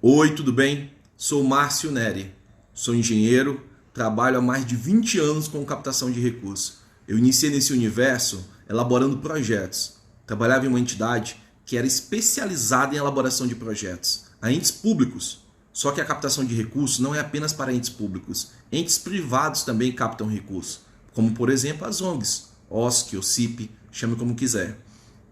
Oi, tudo bem? Sou Márcio Neri, sou engenheiro, trabalho há mais de 20 anos com captação de recursos. Eu iniciei nesse universo elaborando projetos. Trabalhava em uma entidade que era especializada em elaboração de projetos, a entes públicos. Só que a captação de recursos não é apenas para entes públicos, entes privados também captam recursos, como por exemplo as ONGs, OSC, OCIP, chame como quiser.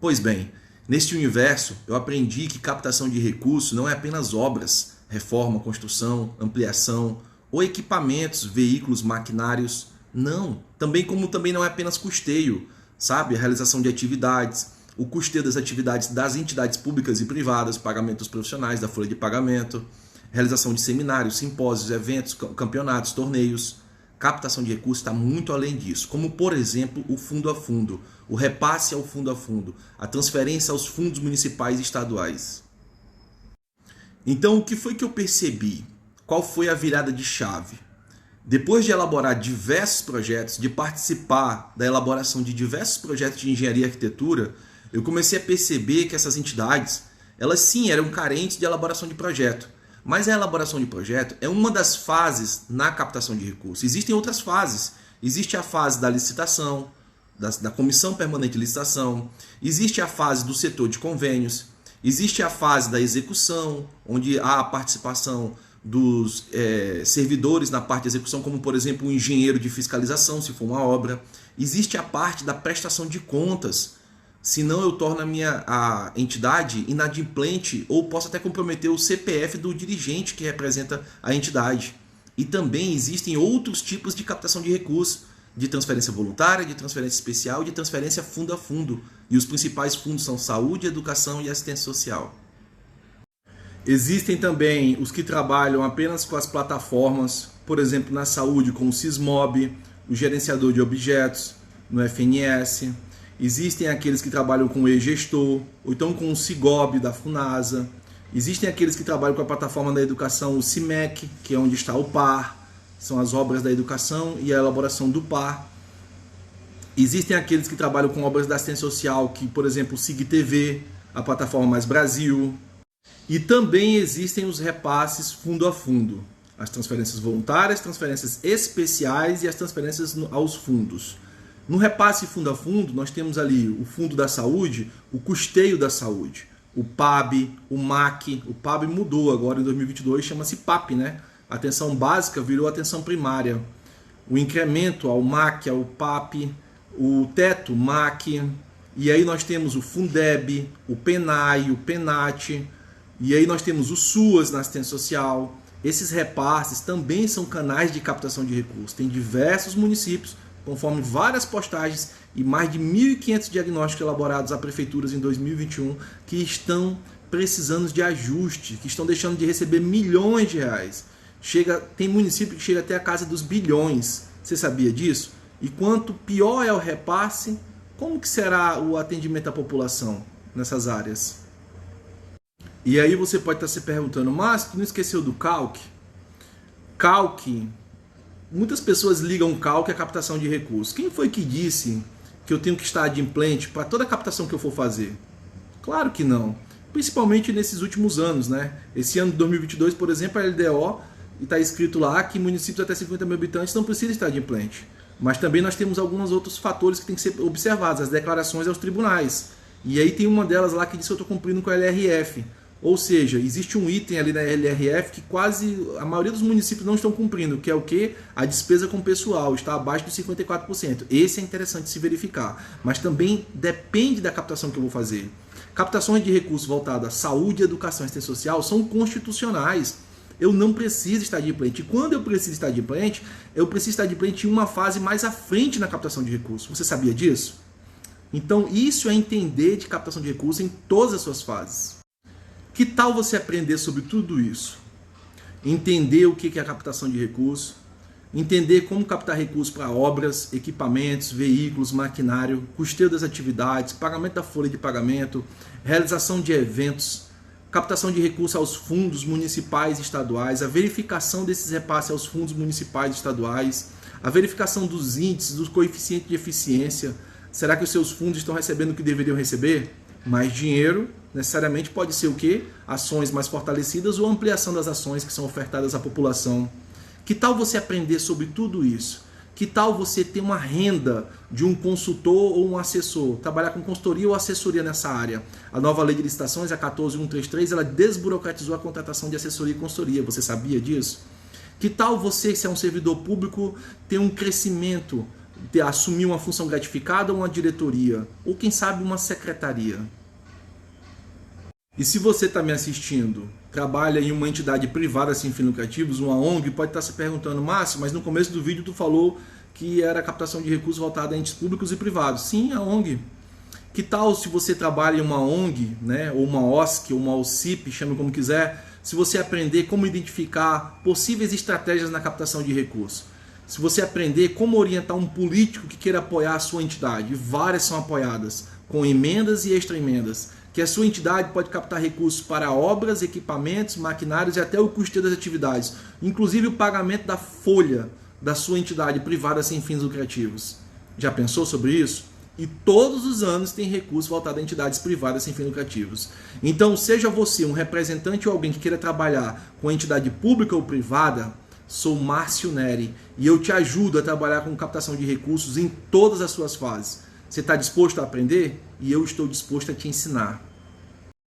Pois bem, neste universo eu aprendi que captação de recursos não é apenas obras, reforma, construção, ampliação ou equipamentos, veículos, maquinários. Não, também não é apenas custeio, sabe? A realização de atividades, o custeio das atividades das entidades públicas e privadas, pagamento dos profissionais, da folha de pagamento, realização de seminários, simpósios, eventos, campeonatos, torneios. Captação de recursos está muito além disso, como por exemplo o fundo a fundo, o repasse ao fundo a fundo, a transferência aos fundos municipais e estaduais. Então o que foi que eu percebi? Qual foi a virada de chave? Depois de elaborar diversos projetos, de participar da elaboração de diversos projetos de engenharia e arquitetura, eu comecei a perceber que essas entidades, elas sim eram carentes de elaboração de projeto. Mas a elaboração de projeto é uma das fases na captação de recursos. Existem outras fases. Existe a fase da licitação, da Comissão Permanente de Licitação, existe a fase do setor de convênios, existe a fase da execução, onde há a participação dos servidores na parte de execução, como por exemplo o engenheiro de fiscalização, se for uma obra. Existe a parte da prestação de contas, senão eu torno a entidade inadimplente ou posso até comprometer o CPF do dirigente que representa a entidade. E também existem outros tipos de captação de recursos, de transferência voluntária, de transferência especial e de transferência fundo a fundo. E os principais fundos são saúde, educação e assistência social. Existem também os que trabalham apenas com as plataformas, por exemplo, na saúde com o Sismob, o gerenciador de objetos, no FNS. Existem aqueles que trabalham com o e-gestor, ou então com o Sigob da Funasa. Existem aqueles que trabalham com a plataforma da educação, o CIMEC, que é onde está o PAR, são as obras da educação e a elaboração do PAR. Existem aqueles que trabalham com obras da assistência social, que, por exemplo, o SIG-TV, a plataforma Mais Brasil. E também existem os repasses fundo a fundo, as transferências voluntárias, transferências especiais e as transferências aos fundos. No repasse fundo a fundo, nós temos ali o fundo da saúde, o custeio da saúde, o PAB, o MAC. O PAB mudou agora em 2022, chama-se PAP, né? Atenção básica virou atenção primária. O incremento ao MAC, ao PAP, o teto MAC. E aí nós temos o Fundeb, o PENAI, o PENAT. E aí nós temos o SUAS na assistência social. Esses repasses também são canais de captação de recursos. Tem diversos municípios, conforme várias postagens e mais de 1.500 diagnósticos elaborados a prefeituras em 2021 que estão precisando de ajuste, que estão deixando de receber milhões de reais. Tem município que chega até a casa dos bilhões. Você sabia disso? E quanto pior é o repasse, como que será o atendimento à população nessas áreas? E aí você pode estar se perguntando, mas tu não esqueceu do CALC? CALC... Muitas pessoas ligam o CALC à captação de recursos. Quem foi que disse que eu tenho que estar adimplente para toda a captação que eu for fazer? Claro que não. Principalmente nesses últimos anos, né? Esse ano de 2022, por exemplo, a LDO está escrito lá que municípios até 50 mil habitantes não precisam estar adimplente. Mas também nós temos alguns outros fatores que têm que ser observados, as declarações aos tribunais. E aí tem uma delas lá que diz que eu estou cumprindo com a LRF. Ou seja, existe um item ali na LRF que quase a maioria dos municípios não estão cumprindo, que é o quê? A despesa com pessoal, está abaixo dos 54%. Esse é interessante se verificar, mas também depende da captação que eu vou fazer. Captações de recursos voltadas à saúde, educação e assistência social são constitucionais. Eu não preciso estar adimplente. E quando eu preciso estar adimplente, eu preciso estar adimplente em uma fase mais à frente na captação de recursos. Você sabia disso? Então isso é entender de captação de recursos em todas as suas fases. Que tal você aprender sobre tudo isso? Entender o que é a captação de recursos, entender como captar recursos para obras, equipamentos, veículos, maquinário, custeio das atividades, pagamento da folha de pagamento, realização de eventos, captação de recursos aos fundos municipais e estaduais, a verificação desses repasses aos fundos municipais e estaduais, a verificação dos índices, dos coeficientes de eficiência. Será que os seus fundos estão recebendo o que deveriam receber? Mais dinheiro necessariamente pode ser o quê? Ações mais fortalecidas ou ampliação das ações que são ofertadas à população. Que tal você aprender sobre tudo isso? Que tal você ter uma renda de um consultor ou um assessor? Trabalhar com consultoria ou assessoria nessa área. A nova lei de licitações, a 14133, ela desburocratizou a contratação de assessoria e consultoria. Você sabia disso? Que tal você, se é um servidor público, ter um crescimento, assumir uma função gratificada ou uma diretoria? Ou quem sabe uma secretaria? E se você está me assistindo, trabalha em uma entidade privada sem fins lucrativos, uma ONG, pode estar se perguntando: Márcio, mas no começo do vídeo tu falou que era captação de recursos voltada a entes públicos e privados. Sim, a ONG. Que tal se você trabalha em uma ONG, né, ou uma OSC, ou uma OCIP, chame como quiser, se você aprender como identificar possíveis estratégias na captação de recursos? Se você aprender como orientar um político que queira apoiar a sua entidade, e várias são apoiadas, com emendas e extra-emendas, que a sua entidade pode captar recursos para obras, equipamentos, maquinários e até o custeio das atividades, inclusive o pagamento da folha da sua entidade privada sem fins lucrativos. Já pensou sobre isso? E todos os anos tem recurso voltado a entidades privadas sem fins lucrativos. Então, seja você um representante ou alguém que queira trabalhar com entidade pública ou privada, sou Márcio Neri e eu te ajudo a trabalhar com captação de recursos em todas as suas fases. Você está disposto a aprender? E eu estou disposto a te ensinar.